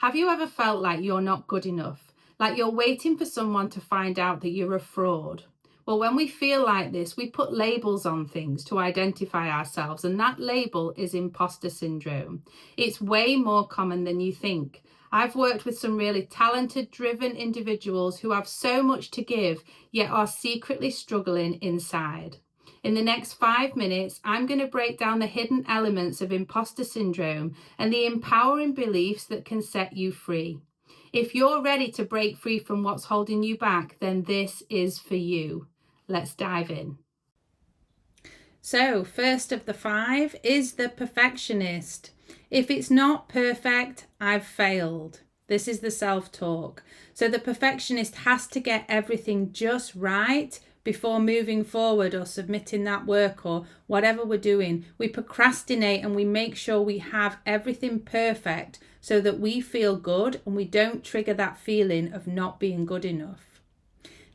Have you ever felt like you're not good enough? Like you're waiting for someone to find out that you're a fraud? Well, when we feel like this, we put labels on things to identify ourselves, and that label is imposter syndrome. It's way more common than you think. I've worked with some really talented, driven individuals who have so much to give, yet are secretly struggling inside. In the next 5 minutes, I'm going to break down the hidden elements of imposter syndrome and the empowering beliefs that can set you free. If you're ready to break free from what's holding you back, then this is for you. Let's dive in. So, first of the 5 is the perfectionist. If it's not perfect, I've failed. This is the self-talk. So the perfectionist has to get everything just right before moving forward or submitting that work or whatever we're doing. We procrastinate and we make sure we have everything perfect so that we feel good and we don't trigger that feeling of not being good enough.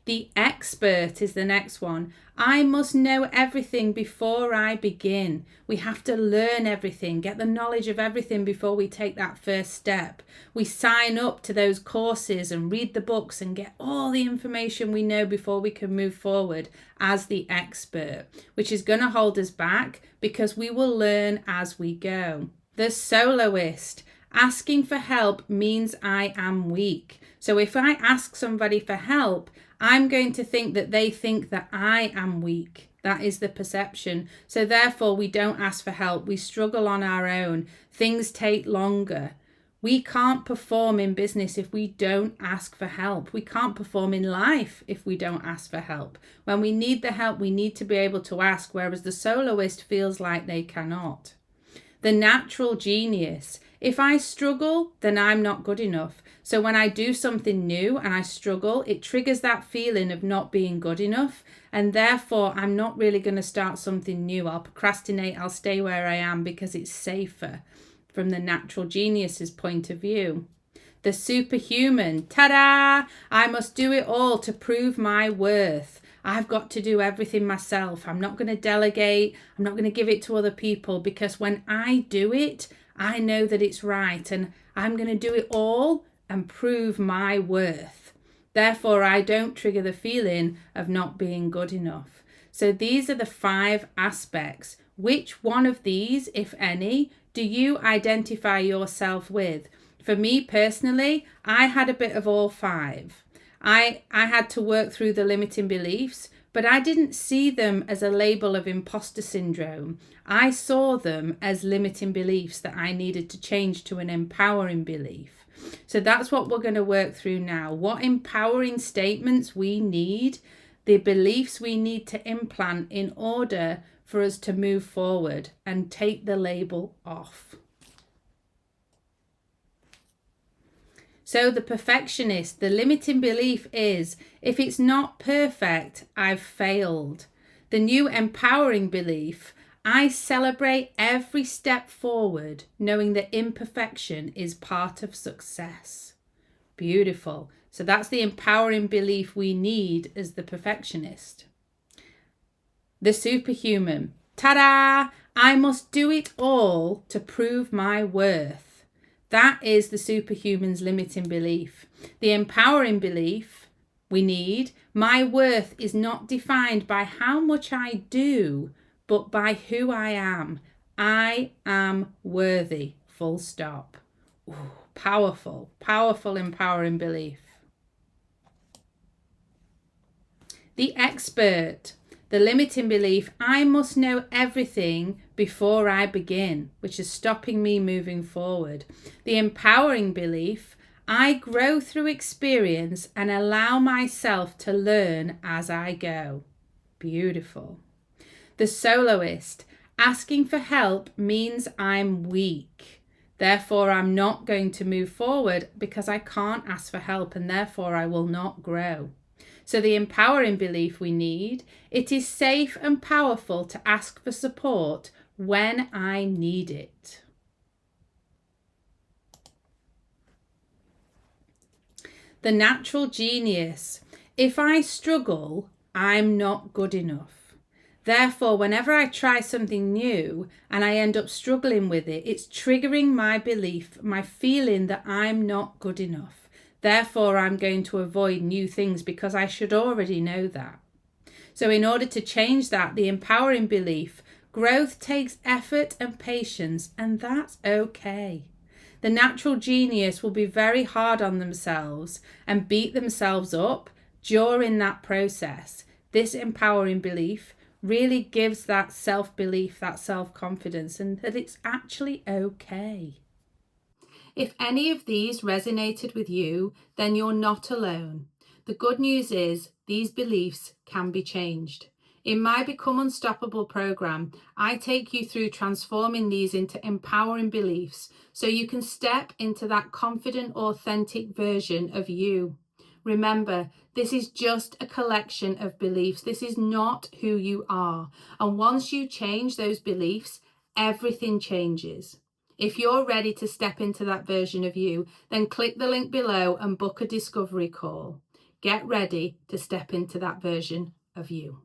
The expert is the next one. I must know everything before I begin. We have to learn everything, get the knowledge of everything before we take that first step. We sign up to those courses and read the books and get all the information we know before we can move forward as the expert, which is going to hold us back because we will learn as we go. The soloist. Asking for help means I am weak. So if I ask somebody for help, I'm going to think that they think that I am weak. That is the perception. So therefore, we don't ask for help. We struggle on our own. Things take longer. We can't perform in business if we don't ask for help. We can't perform in life if we don't ask for help. When we need the help, we need to be able to ask, whereas the soloist feels like they cannot. The natural genius. If I struggle, then I'm not good enough. So when I do something new and I struggle, it triggers that feeling of not being good enough. And therefore, I'm not really going to start something new. I'll procrastinate. I'll stay where I am because it's safer from the natural genius's point of view. The superhuman. Ta-da! I must do it all to prove my worth. I've got to do everything myself. I'm not going to delegate. I'm not going to give it to other people because when I do it, I know that it's right and I'm going to do it all and prove my worth. Therefore, I don't trigger the feeling of not being good enough. So these are the 5 aspects. Which one of these, if any, do you identify yourself with? For me personally, I had a bit of all 5. I had to work through the limiting beliefs, but I didn't see them as a label of imposter syndrome. I saw them as limiting beliefs that I needed to change to an empowering belief. So that's what we're going to work through now. What empowering statements we need, the beliefs we need to implant in order for us to move forward and take the label off. So the perfectionist, the limiting belief is, if it's not perfect, I've failed. The new empowering belief, I celebrate every step forward, knowing that imperfection is part of success. Beautiful. So that's the empowering belief we need as the perfectionist. The superhuman, ta-da! I must do it all to prove my worth. That is the superhuman's limiting belief. The empowering belief we need, my worth is not defined by how much I do, but by who I am. I am worthy, full stop. Ooh, powerful, powerful, empowering belief. The expert. The limiting belief, I must know everything before I begin, which is stopping me moving forward. The empowering belief, I grow through experience and allow myself to learn as I go. Beautiful. The soloist, asking for help means I'm weak. Therefore, I'm not going to move forward because I can't ask for help and therefore I will not grow. So the empowering belief we need, it is safe and powerful to ask for support when I need it. The natural genius, if I struggle, I'm not good enough. Therefore, whenever I try something new and I end up struggling with it, it's triggering my belief, my feeling that I'm not good enough. Therefore, I'm going to avoid new things because I should already know that. So in order to change that, the empowering belief, growth takes effort and patience, and that's okay. The natural genius will be very hard on themselves and beat themselves up during that process. This empowering belief really gives that self-belief, that self-confidence, and that it's actually okay. If any of these resonated with you, then you're not alone. The good news is these beliefs can be changed. In my Become Unstoppable program, I take you through transforming these into empowering beliefs so you can step into that confident, authentic version of you. Remember, this is just a collection of beliefs. This is not who you are. And once you change those beliefs, everything changes. If you're ready to step into that version of you, then click the link below and book a discovery call. Get ready to step into that version of you.